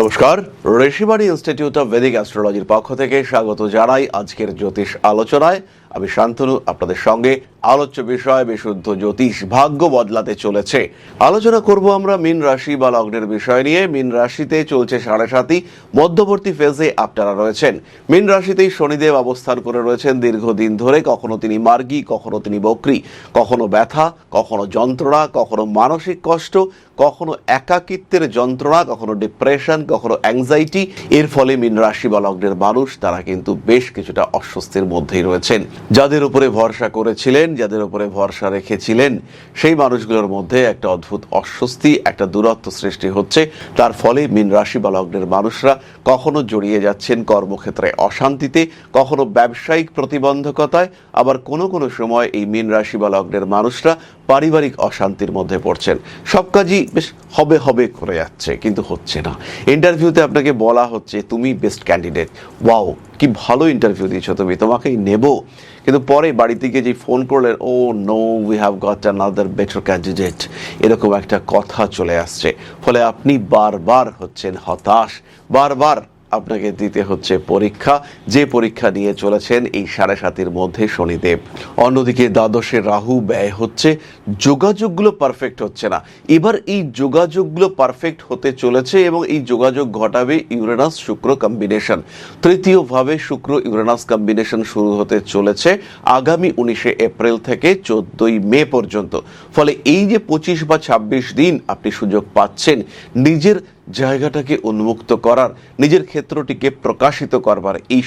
নমস্কার, Rishibani institute of Vedic অ্যাস্ট্রোলজির পক্ষ থেকে স্বাগত জানাই আজকের জ্যোতিষ আলোচনায়। আমি শান্তনু, আপনাদের সঙ্গে আলোচ্য বিষয় বিশুদ্ধ জ্যোতিষ। ভাগ্য বদলাতে চলেছে। আলোচনা করব আমরা মীন রাশি বা লগ্নের বিষয় নিয়ে। মীন রাশিতে চলছে 7.5 মধ্যবর্তী ফেজে আপনারা রয়েছেন। মীন রাশিতেই শনিদেব অবস্থান করে রয়েছেন দীর্ঘদিন ধরে। কখনো তিনি মার্গী, কখনো তিনি বক্রী, কখনো ব্যথা, কখনো যন্ত্রণা, কখনো মানসিক কষ্ট, কখনো একাকিত্বের যন্ত্রণা, কখনো ডিপ্রেশন, কখনো অ্যাংজাইটি। এর ফলে মীন রাশি বা লগ্নের মানুষ তারা কিন্তু বেশ কিছুটা অস্বস্তির মধ্যেই রয়েছেন। যাদের উপরে ভরসা করেছিলেন, যাদের উপরে ভরসা রেখেছিলেন, সেই মানুষগুলোর মধ্যে একটা অদ্ভুত অস্বস্তি, একটা দূরত্ব সৃষ্টি হচ্ছে। তার ফলে মীন রাশি বা লগ্নের মানুষরা কখনো জড়িয়ে যাচ্ছেন কর্মক্ষেত্রে অশান্তিতে, কখনো ব্যবসায়িক প্রতিবন্ধকতায়, আবার কোনো কোনো সময় এই মীন রাশি বা লগ্নের মানুষরা পারিবারিক অশান্তির মধ্যে পড়ছেন। সব কাজই বেশ হবে হবে করে যাচ্ছে, কিন্তু হচ্ছে না। ইন্টারভিউতে আপনাকে বলা হচ্ছে তুমি বেস্ট ক্যান্ডিডেট, ওয়াও কি ভালো ইন্টারভিউ দিয়েছো তুমি, তোমাকেই নেব। কিন্তু পরে বাড়ি থেকে যে ফোন করলেন, oh no, we have got another better candidate, এরকম একটা কথা চলে আসছে। ফলে আপনি বারবার হচ্ছেন হতাশ, বারবার আপনাকে দিতে হচ্ছে পরীক্ষা, যে পরীক্ষা নিয়ে চলেছেন এই 7.5 মধ্যে শনিদেব। অন্যদিকে দ্বাদশে রাহু ব্যয় হচ্ছে, যোগাযোগগুলো পারফেক্ট হচ্ছে না। এবার এই যোগাযোগগুলো পারফেক্ট হতে চলেছে এবং এই যোগাযোগ ঘটাবে ইউরেনাস শুক্র কম্বিনেশন। তৃতীয়ভাবে শুক্র ইউরেনাস কম্বিনেশন শুরু হতে চলেছে আগামী 19 এপ্রিল থেকে 14 মে পর্যন্ত। ফলে এই যে 25 বা 26 দিন আপনি সুযোগ পাচ্ছেন নিজের জায়গাটাকে উন্মুক্ত করার, নিজের ক্ষেত্রটিকে প্রকাশিত করবার, এই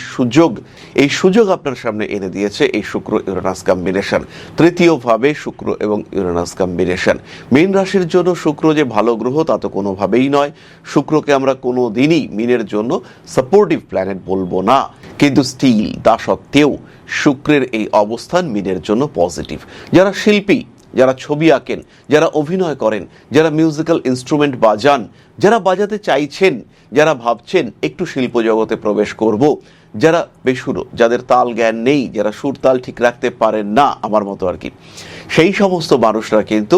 সুযোগ আপনার সামনে এনে দিয়েছে এই শুক্র ইউরেনাস কম্বিনেশন। তৃতীয়ভাবে শুক্র এবং ইউরেনাস কম্বিনেশন। মীন রাশির জন্য শুক্র যে ভালো গ্রহ তা তো কোনোভাবেই নয়। শুক্রকে আমরা কোনো দিনই মীনের জন্য সাপোর্টিভ প্ল্যানেট বলবো না, কিন্তু স্টিল তা সত্ত্বেও শুক্রের এই অবস্থান মীনের জন্য পজিটিভ। যারা শিল্পী, যারা ছবি আঁকেন, যারা অভিনয় করেন, যারা মিউজিক্যাল ইনস্ট্রুমেন্ট বাজান, যারা বাজাতে চাইছেন, যারা ভাবছেন একটু শিল্প জগতে প্রবেশ করব, যারা বেসুরো, যাদের তাল জ্ঞান নেই, যারা সুর তাল ঠিক রাখতে পারেন না, আমার মতো আর কি, সেই সমস্ত মানুষরা কিন্তু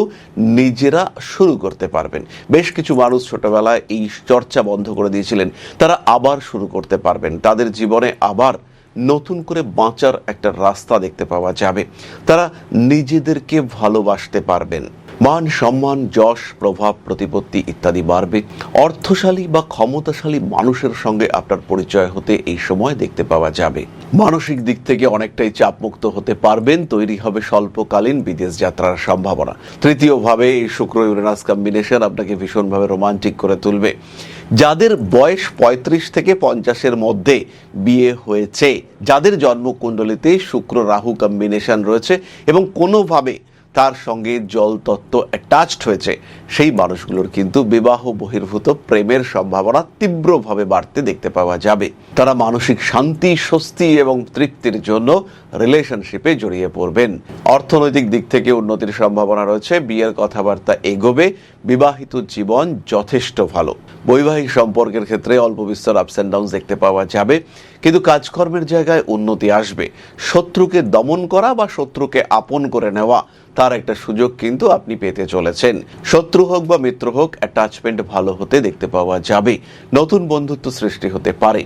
নিজেরা শুরু করতে পারবেন। বেশ কিছু মানুষ ছোটবেলায় এই চর্চা বন্ধ করে দিয়েছিলেন, তারা আবার শুরু করতে পারবেন। তাদের জীবনে আবার নতুন করে বাঁচার একটা রাস্তা দেখতে পাওয়া যাবে। তারা নিজেদেরকে ভালোবাসতে পারবেন। মান সম্মান, যশ, প্রভাব, প্রতিপত্তি ইত্যাদি বাড়বে। অর্থশালী বা ক্ষমতাশালী মানুষের সঙ্গে আপনার পরিচয় হতে এই সময় দেখতে পাওয়া যাবে। মানসিক দিক থেকে অনেকটাই চাপমুক্ত হতে পারবেন। তৈরি হবে স্বল্পকালীন বিদেশ যাত্রার সম্ভাবনা। তৃতীয়ভাবে এই শুক্র ইউরেনাস কম্বিনেশন আপনাকে ভীষণভাবে রোমান্টিক করে তুলবে। যাদের বয়স 35 থেকে 50-এর মধ্যে বিয়ে হয়েছে, যাদের জন্মকুণ্ডলিতে শুক্র রাহু কম্বিনেশন রয়েছে এবং কোনোভাবে তার সঙ্গে জল তত্ত্ব অ্যাটাচড হয়েছে, সেই মানুষগুলোর কিন্তু বিবাহ বহির্ভূত প্রেমের সম্ভাবনা তীব্রভাবে বাড়তে দেখতে পাওয়া যাবে। তারা মানসিক শান্তি, স্বস্তি এবং তৃপ্তির জন্য রিলেশনশিপে জড়িয়ে পড়বেন। অর্থনৈতিক দিক থেকে উন্নতির সম্ভাবনা রয়েছে। বিয়ের কথাবার্তা এগোবে। বিবাহিত জীবন যথেষ্ট ভালো। বৈবাহিক সম্পর্কের ক্ষেত্রে অল্প বিস্তর আপস অ্যান্ড ডাউন দেখতে পাওয়া যাবে, কিন্তু কাজকর্মের জায়গায় উন্নতি আসবে। শত্রুকে দমন করা বা শত্রুকে আপন করে নেওয়া, তার একটা সুযোগ কিন্তু আপনি পেতে চলেছেন। শত্রু হোক বা মিত্র হোক, অ্যাটাচমেন্ট ভালো হতে দেখতে পাওয়া যাবে। নতুন বন্ধুত্ব সৃষ্টি হতে পারে।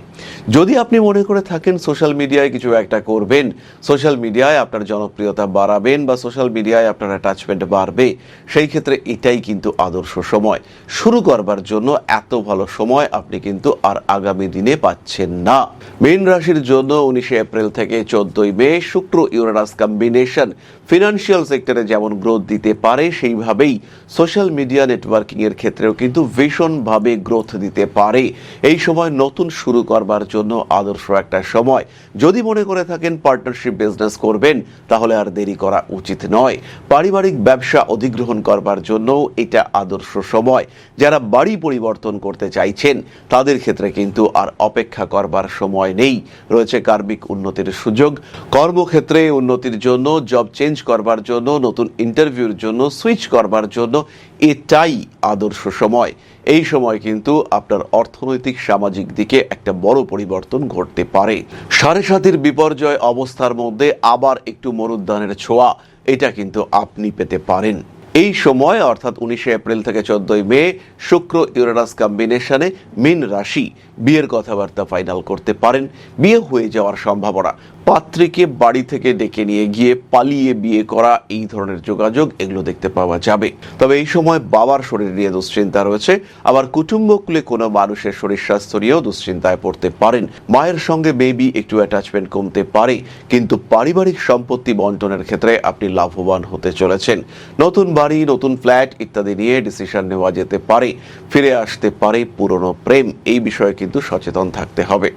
যদি আপনি মনে করে থাকেন সোশ্যাল মিডিয়ায় কিছু একটা করবেন, সোশ্যাল মিডিয়ায় আপনার জনপ্রিয়তা বাড়াবেন বা সোশ্যাল মিডিয়ায় আপনার অ্যাটাচমেন্ট বাড়বে, সেই ক্ষেত্রে এটাই কিন্তু আদর্শ সময়। শুরু করবার জন্য এত ভালো সময় আপনি কিন্তু আর আগামী দিনে পাচ্ছেন না। মীন রাশির জন্য 19 এপ্রিল থেকে 14 মে শুক্র ইউরেনাস কম্বিনেশন ফিনান্সিয়াল সেক্টরে যেমন গ্রোথ দিতে পারে, সেইভাবেই সোশ্যাল মিডিয়া নেটওয়ার্কিং এর ক্ষেত্রেও কিন্তু ভীষণভাবে গ্রোথ দিতে পারে। এই সময় নতুন শুরু করবার জন্য আদর্শ একটা সময়। যদি মনে করে থাকেন পার্টনারশিপ বিজনেস করবেন, তাহলে আর দেরি করা উচিত নয়। পারিবারিক ব্যবসা অধিগ্রহণ করবার জন্য এটা আদর্শ সময়। যারা বাড়ি পরিবর্তন করতে চাইছেন, তাদের ক্ষেত্রে কিন্তু আর অপেক্ষা করবার সময় নেই। রয়েছে কার্মিক উন্নতির সুযোগ। কর্মক্ষেত্রে উন্নতির জন্য, জব চেঞ্জ করবার জন্য, নতুন ইন্টারভিউর জন্য, সুইচ করবার জন্য এটাই আদর্শ সময়। এই সময় কিন্তু আপনার অর্থনৈতিক সামাজিক দিকে একটা বড় পরিবর্তন ঘটতে পারে। 7.5 বিপর্যয় অবস্থার মধ্যে আবার একটু মরুদ্যানের ছোঁয়া, এটা কিন্তু আপনি পেতে পারেন। এই সময় অর্থাৎ 19 এপ্রিল থেকে 14 মে শুক্র ইউরেনাস কম্বিনেশনে মীন রাশি বিয়ের কথাবার্তা ফাইনাল করতে পারেন। বিয়ে হয়ে যাওয়ার সম্ভাবনা, পাত্রীকে বাড়ি থেকে ডেকে নিয়ে গিয়ে পালিয়ে বিয়ে করা, এই ধরনের যোগাযোগ এগুলো দেখতে পাওয়া যাবে। তবে এই সময় বাবার শরীর নিয়ে দুশ্চিন্তা রয়েছে, আবার কুটুম্বকুলে কোনো মানুষের শরীর স্বাস্থ্য নিয়েও দুশ্চিন্তায় পড়তে পারেন। মায়ের সঙ্গে বেবি একটু অ্যাটাচমেন্ট কমতে পারে, কিন্তু পারিবারিক সম্পত্তি বন্টনের ক্ষেত্রে আপনি লাভবান হতে চলেছেন। নতুন বাড়ি, নতুন ফ্ল্যাট ইত্যাদি নিয়ে ডিসিশন নেওয়া যেতে পারে। ফিরে আসতে পারে পুরনো প্রেম, এই বিষয়ে কিন্তু সচেতন থাকতে হবে।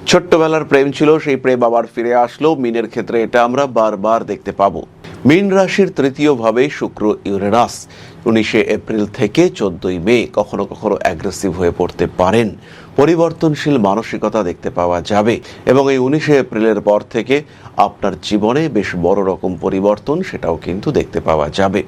ছোট্টবেলার প্রেম ছিল, সেই প্রেম আবার ফিরে আসলো। মিনের ক্ষেত্রে এটা আমরা বারবার দেখতে পাবো। মীন রাশির তৃতীয় ভাবে শুক্র ইউরেনাস 19 এপ্রিল থেকে 14 মে কখনো কখনো অ্যাগ্রেসিভ হয়ে পড়তে পারেন। পরিবর্তনশীল মানসিকতা দেখতে পাওয়া যাবে এবং এই 19 এপ্রিলের পর থেকে আপনার জীবনে বেশ বড় রকম পরিবর্তন সেটাও কিন্তু দেখতে পাওয়া যাবে।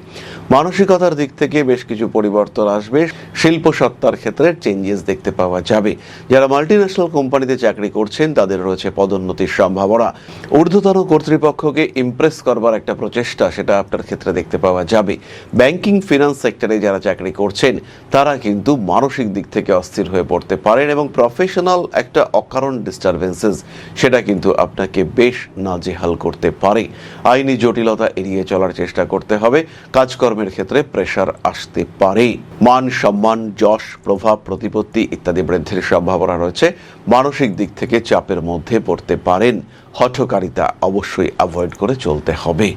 মানসিকতার দিক থেকে বেশ কিছু পরিবর্তন আসবে। শিল্প সত্তার ক্ষেত্রে চেঞ্জেস দেখতে পাওয়া যাবে। যারা মাল্টিন্যাশনাল কোম্পানিতে চাকরি করছেন তাদের রয়েছে পদোন্নতির সম্ভাবনা। ঊর্ধ্বতন কর্তৃপক্ষকে ইমপ্রেস করবার একটা প্রচেষ্টা সেটা আপনার ক্ষেত্রে দেখতে পাওয়া যাবে। ব্যাংকিং ফিনান্স সেক্টরে যারা চাকরি করছেন তারা কিন্তু মানসিক দিক থেকে অস্থির হয়ে পড়তে পারেন এবং প্রফেশনাল একটা অকারণ ডিস্টারবেন্সেস সেটা কিন্তু আপনাকে বেশ নাজেহাল করতে পারে। আইনি জটিলতা এড়িয়ে চলার চেষ্টা করতে হবে। কাজকর্মের ক্ষেত্রে প্রেশার আসতে পারে। মান সম্মান, যশ, প্রভাব, প্রতিপত্তি ইত্যাদি বৃদ্ধির সম্ভাবনা রয়েছে। মানসিক দিক থেকে চাপের মধ্যে পড়তে পারেন। হঠকারিতা অবশ্যই অ্যাভয়েড করে চলতে হবে।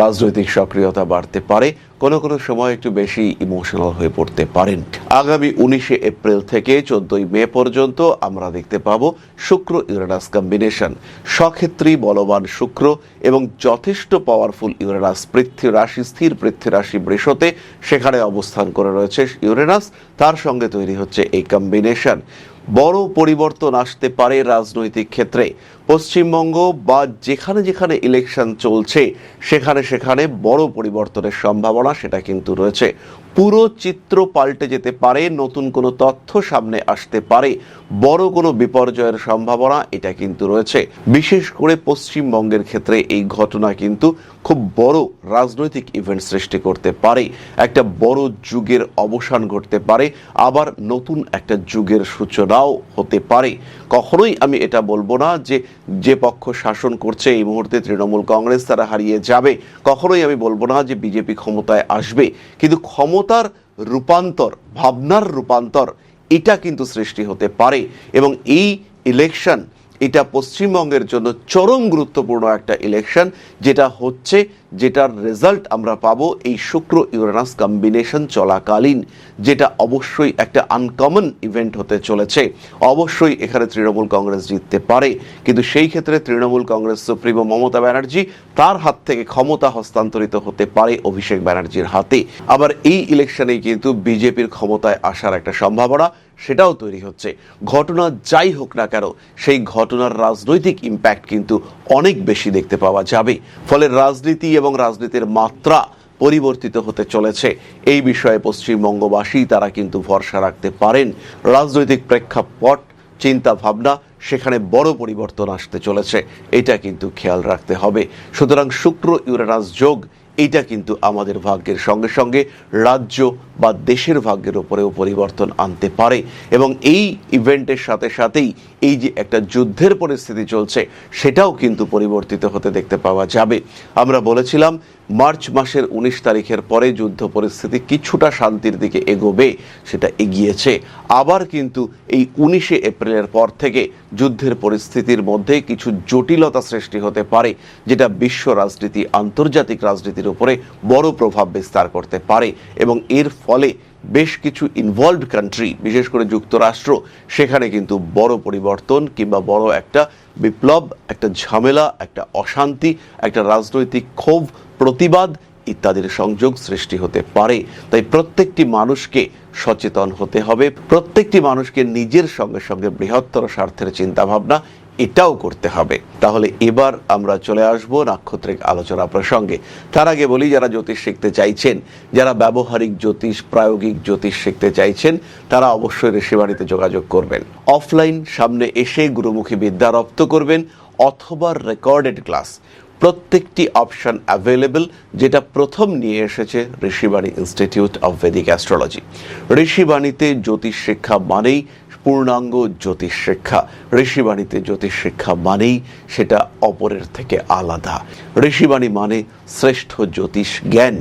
রাজনৈতিক সক্রিয়তা বাড়তে পারে, কোনো কোনো সময় একটু বেশি ইমোশনাল হয়ে পড়তে পারেন। আগামী 19 এপ্রিল থেকে 14 মে পর্যন্ত আমরা দেখতে পাবো শুক্র ইউরেনাস কম্বিনেশন। সক্ষেত্রী বলবান শুক্র এবং যথেষ্ট পাওয়ারফুল ইউরেনাস পৃথ্বী রাশি, স্থির পৃথ্বী রাশি বৃষতে সেখানে অবস্থান করে রয়েছে ইউরেনাস, তার সঙ্গে তৈরি হচ্ছে এই কম্বিনেশন। বড় পরিবর্তন আসতে পারে রাজনৈতিক ক্ষেত্রে। পশ্চিমবঙ্গ বা যেখানে যেখানে ইলেকশন চলছে সেখানে সেখানে বড় পরিবর্তনের সম্ভাবনা সেটা কিন্তু রয়েছে। পুরো চিত্র পাল্টে যেতে পারে, নতুন কোনো তথ্য সামনে আসতে পারে, বড় কোনো বিপর্যয়ের সম্ভাবনা এটা কিন্তু রয়েছে। বিশেষ করে পশ্চিমবঙ্গের ক্ষেত্রে এই ঘটনা কিন্তু খুব বড় রাজনৈতিক ইভেন্ট সৃষ্টি করতে পারে। একটা বড় যুগের অবসান ঘটতে পারে, আবার নতুন একটা যুগের সূচনাও হতে পারে। কখনোই আমি এটা বলবো না যে পক্ষ শাসন করছে এই মুহূর্তে তৃণমূল কংগ্রেস তারা হারিয়ে যাবে। কখনোই আমি বলবো না যে বিজেপি ক্ষমতায় আসবে, কিন্তু ক্ষমতার রূপান্তর, ভাবনার রূপান্তর এটা কিন্তু সৃষ্টি হতে পারে এবং এই ইলেকশন এটা পশ্চিমবঙ্গের জন্য চরম গুরুত্বপূর্ণ একটা ইলেকশন, যেটা হচ্ছে যেটার রেজাল্ট আমরা পাবো এই শুক্র ইউরেনাস কম্বিনেশন চলাকালীন, যেটা অবশ্যই একটা আনকমন ইভেন্ট হতে চলেছে। অবশ্যই এখানে তৃণমূল কংগ্রেস জিততে পারে, কিন্তু সেই ক্ষেত্রে তৃণমূল কংগ্রেস সুপ্রিমো মমতা ব্যানার্জি তার হাত থেকে ক্ষমতা হস্তান্তরিত হতে পারে অভিষেক ব্যানার্জির হাতে। আবার এই ইলেকশনেই কিন্তু বিজেপির ক্ষমতায় আসার একটা সম্ভাবনা সেটাও তৈরি হচ্ছে। ঘটনা যাই হোক না কেন, সেই ঘটনার রাজনৈতিক ইম্প্যাক্ট কিন্তু অনেক বেশি দেখতে পাওয়া যাবে। ফলে রাজনীতি এবং রাজনীতির মাত্রা পরিবর্তিত হতে চলেছে। এই বিষয়ে পশ্চিমবঙ্গবাসী তারা কিন্তু ভরসা রাখতে পারেন। রাজনৈতিক প্রেক্ষাপট, চিন্তা ভাবনা সেখানে বড় পরিবর্তন আসতে চলেছে, এটা কিন্তু খেয়াল রাখতে হবে। সুতরাং শুক্র ইউরেনাস যোগ এইটা কিন্তু আমাদের ভাগ্যের সঙ্গে সঙ্গে রাজ্য বা দেশের ভাগ্যের উপরেও পরিবর্তন আনতে পারে এবং এই ইভেন্টের সাথে সাথেই এই যে একটা যুদ্ধের পরিস্থিতি চলছে সেটাও কিন্তু পরিবর্তিত হতে দেখতে পাওয়া যাবে। আমরা বলেছিলাম মার্চ মাসের 19 তারিখের পরে যুদ্ধ পরিস্থিতি কিছুটা শান্তির দিকে এগোবে, সেটা এগিয়েছে। আবার কিন্তু এই 19 এপ্রিলের পর থেকে যুদ্ধের পরিস্থিতির মধ্যে কিছু জটিলতা সৃষ্টি হতে পারে, যেটা বিশ্ব রাজনীতি, আন্তর্জাতিক রাজনীতির উপরে বড় প্রভাব বিস্তার করতে পারে এবং এর ফলে বেশ কিছু ইনভলভড কান্ট্রি, বিশেষ করে যুক্তরাষ্ট্র, সেখানে কিন্তু বড় পরিবর্তন কিংবা বড় একটা বিপ্লব, একটা ঝামেলা, একটা অশান্তি, একটা রাজনৈতিক ক্ষোভ, প্রতিবাদ ইত্যাদির সংযোগ সৃষ্টি হতে পারে। তাই প্রত্যেকটি মানুষকে সচেতন হতে হবে, প্রত্যেকটি মানুষকে নিজের সঙ্গে সঙ্গে বৃহত্তর স্বার্থের চিন্তাভাবনা এটাও করতে হবে। তাহলে এবার আমরা চলে আসব নাক্ষত্রিক আলোচনা প্রসঙ্গে। তার আগে বলি, যারা জ্যোতিষ শিখতে চাইছেন, যারা ব্যবহারিক জ্যোতিষ, প্রায়োগিক জ্যোতিষ শিখতে চাইছেন, তারা অবশ্যই ঋষিবাড়িতে যোগাযোগ করবেন। অফলাইন সামনে এসে গুরুমুখী বিদ্যা রপ্ত করবেন অথবা রেকর্ডেড ক্লাস প্রত্যেকটি অপশন অ্যাভেলেবল, যেটা প্রথম নিয়ে এসেছে Rishibani institute of Vedic astrology. ঋষিবাণীতে জ্যোতিষ শিক্ষা মানেই পূর্ণাঙ্গ জ্যোতিষ শিক্ষা। ঋষিবাণীতে জ্যোতিষ শিক্ষা মানেই সেটা অপরের থেকে আলাদা। ঋষিবাণী মানে শ্রেষ্ঠ জ্যোতিষ জ্ঞান।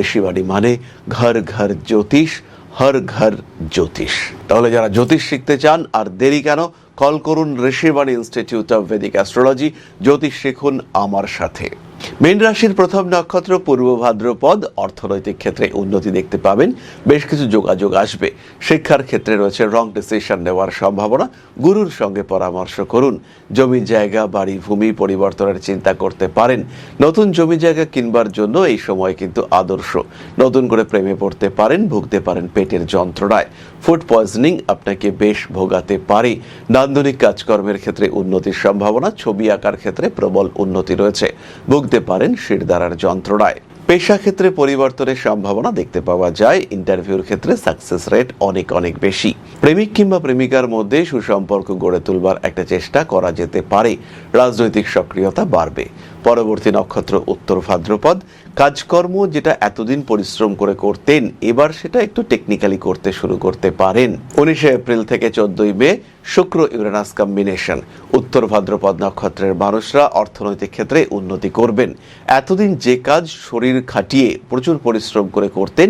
ঋষিবাণী মানে ঘর ঘর জ্যোতিষ, হর ঘর জ্যোতিষ। তাহলে যারা জ্যোতিষ শিখতে চান, আর দেরি কেন, কল করুন Rishibani institute of Vedic astrology. জ্যোতিষ শিখুন আমার সাথে। মীন রাশির প্রথম নক্ষত্র পূর্ব ভাদ্রপদ। অর্থনৈতিক ক্ষেত্রে উন্নতি দেখতে পাবেন, বেশ কিছু যোগাযোগ আসবে। শিক্ষার ক্ষেত্রে রয়েছে রং ডিসিশন নেওয়ার সম্ভাবনা। গুরুর সঙ্গে পরামর্শ করুন। জমি জায়গা, বাড়ি, ভূমি পরিবর্তনের চিন্তা করতে পারেন। নতুন জমি জায়গা কিনবার জন্য এই সময় কিন্তু আদর্শ। নতুন করে প্রেমে পড়তে পারেন, ভুগতে পারেন পেটের যন্ত্রণায়। ফুড পয়জনিং আপনাকে বেশ ভোগাতে পারে। নান্দনিক কাজকর্মের ক্ষেত্রে উন্নতির সম্ভাবনা। ছবি আঁকার ক্ষেত্রে প্রবল উন্নতি রয়েছে। ভুগতে পারেন শিরদাঁড়ার যন্ত্রণায়। পেশা ক্ষেত্রে পরিবর্তনের সম্ভাবনা দেখতে পাওয়া যায়। ইন্টারভিউর ক্ষেত্রে সাকসেস রেট অনেক অনেক বেশি। প্রেমিক কিংবা প্রেমিকার মধ্যে সুসম্পর্ক গড়ে তুলবার একটা চেষ্টা করা যেতে পারে। রাজনৈতিক সক্রিয়তা বাড়বে। পরবর্তী নক্ষত্র উত্তর ভাদ্রপদ। কাজকর্ম যেটা এতদিন পরিশ্রম করে করতেন, এবার সেটা একটু টেকনিক্যালি করতে শুরু করতে পারেন। 19 এপ্রিল থেকে 14 মে শুক্র ইউরেনাস কম্বিনেশন। উত্তর ভাদ্রপদ নক্ষত্রের মানুষরা অর্থনৈতিক ক্ষেত্রে উন্নতি করবেন। এতদিন যে কাজ শরীর খাটিয়ে প্রচুর পরিশ্রম করে করতেন,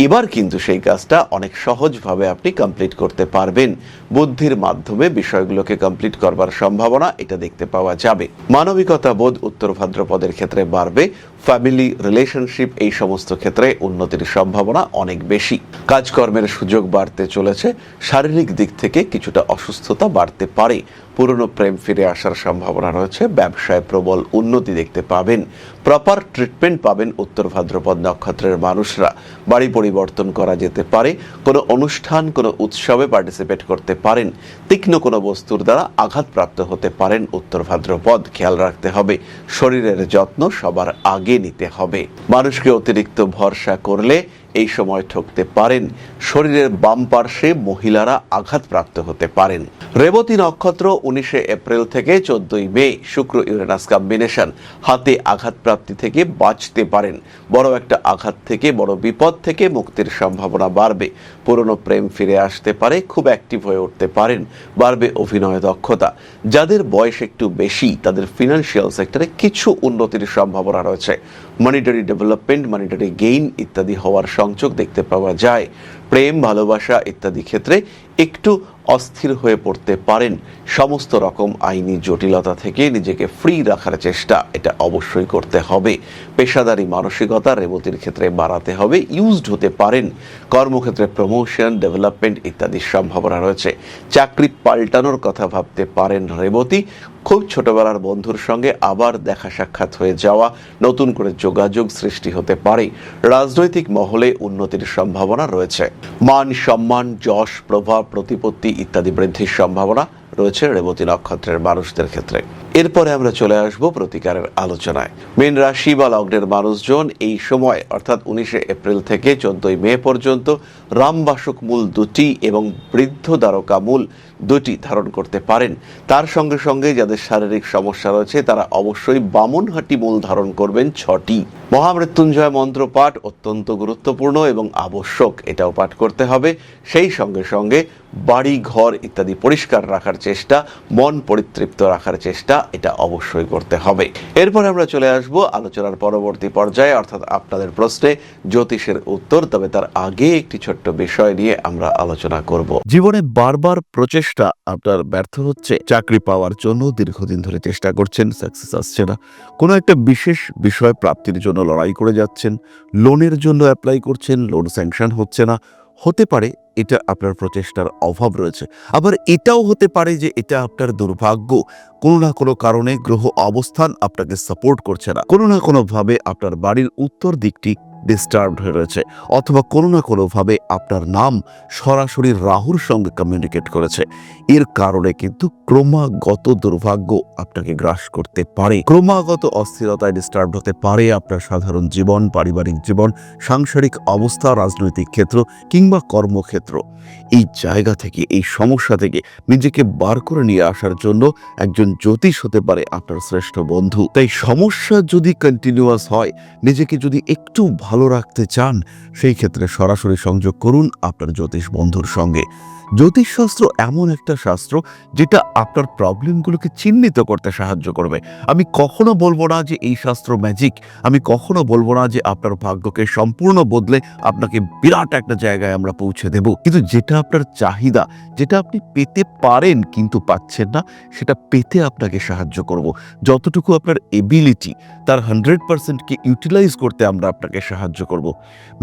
এবার কিন্তু সেই কাজটা অনেক সহজভাবে আপনি কমপ্লিট করতে পারবেন। বুদ্ধির মাধ্যমে বিষয়গুলোকে কমপ্লিট করবার সম্ভাবনা এটা দেখতে পাওয়া যাবে। মানবিকতা বোধ উত্তর ভাদ্রপদের ক্ষেত্রে বাড়বে। ফ্যামিলি, রিলেশনশিপ, এই সমস্ত ক্ষেত্রে উন্নতির সম্ভাবনা অনেক বেশি। কাজকর্মের সুযোগ বাড়তে চলেছে। শারীরিক দিক থেকে কিছুটা অসুস্থতা বাড়তে পারে। পুরনো প্রেম ফিরে আসার সম্ভাবনা রয়েছে। ব্যবসায় প্রবল উন্নতি দেখতে পাবেন। প্রপার ট্রিটমেন্ট পাবেন উত্তর ভাদ্রপদ নক্ষত্রের মানুষরা। বাড়ি পরিবর্তন করা যেতে পারে। কোনো অনুষ্ঠান, কোনো উৎসবে পার্টিসিপেট করতে পারেন। তীক্ষ্ণ কোনো বস্তুর দ্বারা আঘাতপ্রাপ্ত হতে পারেন উত্তর ভাদ্রপদ। খেয়াল রাখতে হবে, শরীরের যত্ন সবার আগে নিতে হবে। মানুষকে অতিরিক্ত ভরসা করলে এই সময় ঠকতে পারেন। শরীরের বাম পার্শ্বে মহিলারা আঘাতপ্রাপ্ত হতে পারেন। রেবতী নক্ষত্র 19 এপ্রিল থেকে 14 মে শুক্র ইউরেনাস কম্বিনেশন। হাতে আঘাতপ্রাপ্তি থেকে বাঁচতে পারেন। বড় একটা আঘাত থেকে, বড় বিপদ থেকে মুক্তির সম্ভাবনা বাড়বে। পুরনো প্রেম ফিরে আসতে পারে। খুব অ্যাক্টিভ হয়ে উঠতে পারেন। বাড়বে অভিনয় দক্ষতা। যাদের বয়স একটু বেশি, তাদের ফিনান্সিয়াল সেক্টরে কিছু উন্নতির সম্ভাবনা রয়েছে। মনিটারি ডেভেলপমেন্ট, মনিটারি গেইন ইত্যাদি হওয়ার সংযোগ দেখতে পাওয়া যায়। প্রেম, ভালোবাসা ইত্যাদি ক্ষেত্রে একটু অস্থির হয়ে পড়তে পারেন। সমস্ত রকম আইনি জটিলতা থেকে নিজেকে ফ্রি রাখার চেষ্টা এটা অবশ্যই করতে হবে। পেশাদারি মানসিকতা রেবতীর ক্ষেত্রে বাড়াতে হবে। ইউজড হতে পারেন। কর্মক্ষেত্রে প্রমোশন, ডেভেলপমেন্ট ইত্যাদির সম্ভাবনা রয়েছে। চাকরি পাল্টানোর কথা ভাবতে পারেন রেবতী। খুব ছোটবেলার বন্ধুর সঙ্গে আবার দেখা সাক্ষাৎ হয়ে যাওয়া, নতুন করে যোগাযোগ সৃষ্টি হতে পারে। রাজনৈতিক মহলে উন্নতির সম্ভাবনা রয়েছে। মান সম্মান, যশ, প্রভাব, প্রতিপত্তি ইত্যাদি বৃদ্ধির সম্ভাবনা রয়েছে রেবতী নক্ষত্রের মানুষদের ক্ষেত্রে। এরপরে আমরা চলে আসব প্রতিকারের আলোচনায়। মীন রাশি বা লগ্নের মানুষজন এই সময় অর্থাৎ 19 এপ্রিল থেকে 14 মে পর্যন্ত রামবাসক মূল 2টি এবং বৃদ্ধ দ্বারকা মূল 2টি ধারণ করতে পারেন। তার সঙ্গে সঙ্গে যাদের শারীরিক সমস্যা রয়েছে তারা অবশ্যই বামনহাটি মূল ধারণ করবেন 6টি। মহামৃত্যুঞ্জয় মন্ত্র পাঠ অত্যন্ত গুরুত্বপূর্ণ এবং আবশ্যক, এটাও পাঠ করতে হবে। সেই সঙ্গে সঙ্গে বাড়ি, ঘর ইত্যাদি পরিষ্কার রাখার চেষ্টা, মন পরিতৃপ্ত রাখার চেষ্টা এটা অবশ্যই করতে হবে। এরপর আমরা চলে আসব আলোচনার পরবর্তী পর্যায়ে, অর্থাৎ আপনাদের প্রশ্নে জ্যোতিষের উত্তর। তবে তার আগে একটি ছোট্ট বিষয় নিয়ে আমরা আলোচনা করব। জীবনে বারবার প্রচেষ্টা আপনার ব্যর্থ হচ্ছে। চাকরি পাওয়ার জন্য দীর্ঘদিন ধরে চেষ্টা করছেন, সাকসেস আসছে না। কোনো একটা বিশেষ বিষয় প্রাপ্তির জন্য লড়াই করে যাচ্ছেন, লোনের জন্য অ্যাপ্লাই করছেন, লোন স্যাংশন হচ্ছে না। হতে পারে এটা আপনার প্রচেষ্টার অভাব রয়েছে। আবার এটাও হতে পারে যে এটা আপনার দুর্ভাগ্য। কোনো না কোনো কারণে গ্রহ অবস্থান আপনাকে সাপোর্ট করছে না। কোনো না কোনোভাবে আপনার বাড়ির উত্তর দিকটি ডিস্টার্বড হয়ে রয়েছে, অথবা কোনো না কোনোভাবে আপনার নাম সরাসরি রাহুর সঙ্গে কমিউনিকেট করেছে, এর কারণে কিন্তু ক্রমাগত দুর্ভাগ্য আপনাকে গ্রাস করতে পারে। ক্রমাগত অস্থিরতায় ডিস্টার্ব হতে পারে আপনার সাধারণ জীবন, পারিবারিক জীবন, সাংসারিক অবস্থা, রাজনৈতিক ক্ষেত্র কিংবা কর্মক্ষেত্র। এই জায়গা থেকে, এই সমস্যা থেকে নিজেকে বার করে নিয়ে আসার জন্য একজন জ্যোতিষ হতে পারে আপনার শ্রেষ্ঠ বন্ধু। তাই সমস্যা যদি কন্টিনিউয়াস হয়, নিজেকে যদি একটু ভালো রাখতে চান, সেই ক্ষেত্রে সরাসরি সংযোগ করুন আপনার জ্যোতিষ বন্ধুর সঙ্গে। জ্যোতিষশাস্ত্র এমন একটা শাস্ত্র যেটা আপনার প্রবলেমগুলোকে চিহ্নিত করতে সাহায্য করবে। আমি কখনো বলবো না যে এই শাস্ত্র ম্যাজিক, আমি কখনো বলবো না যে আপনার ভাগ্যকে সম্পূর্ণ বদলে আপনাকে বিরাট একটা জায়গায় আমরা পৌঁছে দেব, কিন্তু যেটা আপনার চাহিদা, যেটা আপনি পেতে পারেন কিন্তু পাচ্ছেন না, সেটা পেতে আপনাকে সাহায্য করব। যতটুকু আপনার এবিলিটি, তার 100%কে ইউটিলাইজ করতে আমরা আপনাকে সাহায্য করব।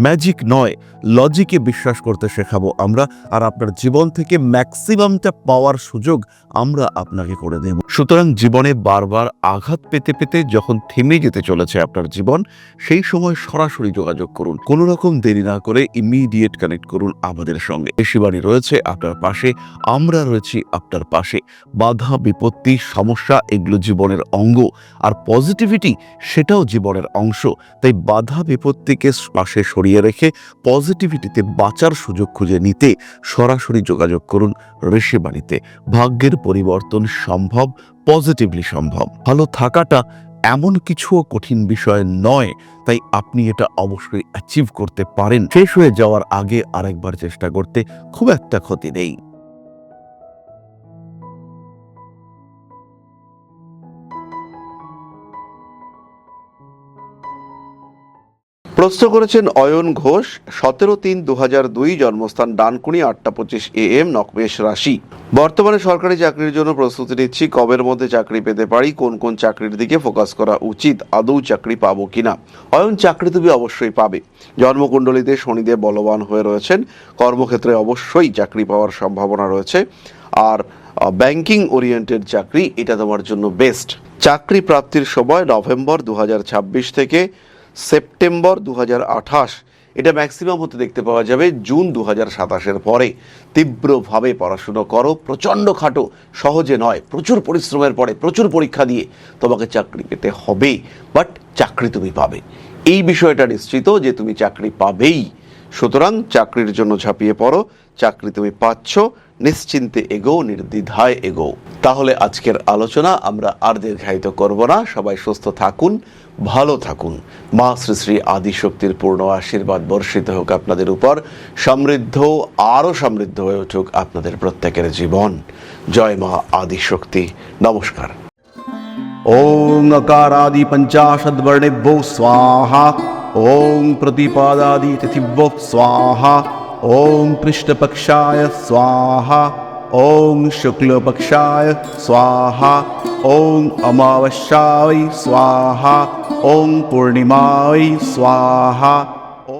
ম্যাজিক নয়, লজিকে বিশ্বাস করতে শেখাবো আমরা, আর আপনার জীবন থেকে ম্যাক্সিমামটা পাওয়ার সুযোগ আমরা আপনাকে করে দেব। সুতরাং জীবনে বারবার আঘাত পেতে পেতে যখন থেমে যেতে চলেছে আপনার জীবন, সেই সময় সরাসরি যোগাযোগ করুন, কোনো রকম দেরি না করে ইমিডিয়েট কানেক্ট করুন আমাদের সঙ্গে। ঋষিবাণী রয়েছে আপনার পাশে, আমরা রয়েছি আপনার পাশে। বাধা, বিপত্তি, সমস্যা এগুলো জীবনের অঙ্গ, আর পজিটিভিটি সেটাও জীবনের অংশ। তাই বাধা বিপত্তিকে পাশে সরিয়ে রেখে পজিটিভিটিতে বাঁচার সুযোগ খুঁজে নিতে সরাসরি যোগাযোগ করুন ঋষিবাণীতে। ভাগ্যের পরিবর্তন সম্ভব, পজিটিভলি সম্ভব। ভালো থাকাটা এমন কিছুও কঠিন বিষয় নয়, তাই আপনি এটা অবশ্যই অ্যাচিভ করতে পারেন। শেষ হয়ে যাওয়ার আগে আরেকবার চেষ্টা করতে খুব একটা ক্ষতি নেই। প্রশ্ন করেছেন অয়ন ঘোষ, 17/3/2002 জন্মস্থান ডানকুনি, 8টা 25 AM, নকমেশ রাশি। বর্তমানে সরকারি চাকরির জন্য প্রস্তুতি নিচ্ছি, কবের মধ্যে চাকরি পেতে পারি, কোন কোন চাকরির দিকে ফোকাস করা উচিত, আদৌ চাকরি পাবো কিনা? অয়ন, চাকরি তুমি অবশ্যই পাবে। জন্মকুণ্ডলিতে শনিদেব বলবান হয়ে রয়েছেন, কর্মক্ষেত্রে অবশ্যই চাকরি পাওয়ার সম্ভাবনা রয়েছে। আর ব্যাংকিং ওরিয়েন্টেড চাকরি, এটা তোমার জন্য বেস্ট। চাকরি প্রাপ্তির সময় নভেম্বর 2026 থেকে সেপ্টেম্বর 2028, এটা ম্যাক্সিমাম হতে দেখতে পাওয়া যাবে জুন 2027-এর পরে। তীব্রভাবে পড়াশুনো করো, প্রচণ্ড খাটো, সহজে নয়, প্রচুর পরিশ্রমের পরে, প্রচুর পরীক্ষা দিয়ে তোমাকে চাকরি পেতে হবে, বাট চাকরি তুমি পাবে। এই বিষয়টা নিশ্চিত যে তুমি চাকরি পাবেই। সুতরাং চাকরির জন্য ঝাঁপিয়ে পড়ো, চাকরি তুমি পাচ্ছ, নিশ্চিন্তে এগো, নির্দ্বিধায় এগো। তাহলে আজকের আলোচনা আমরা আর দীর্ঘায়িত করব না। সবাই সুস্থ থাকুন, ভালো থাকুন। মা শ্রী শ্রী আদিশক্তির পূর্ণ আশীর্বাদ বর্ষিত হোক আপনাদের উপর। সমৃদ্ধ, আরও সমৃদ্ধ হয়ে উঠুক আপনাদের প্রত্যেকের জীবন। জয় মা আদিশক্তি। নমস্কার। ओम नकारादि पंचाशद्वर्णेभ्यो स्वाहा। ओम प्रतिपादादि तिथिभ्यो स्वाहा। ओम कृष्णपक्षाय स्वाहा। ओम शुक्लपक्षाय स्वाहा। ओम अमावस्याय स्वाहा। ओम पूर्णिमाय स्वाहा।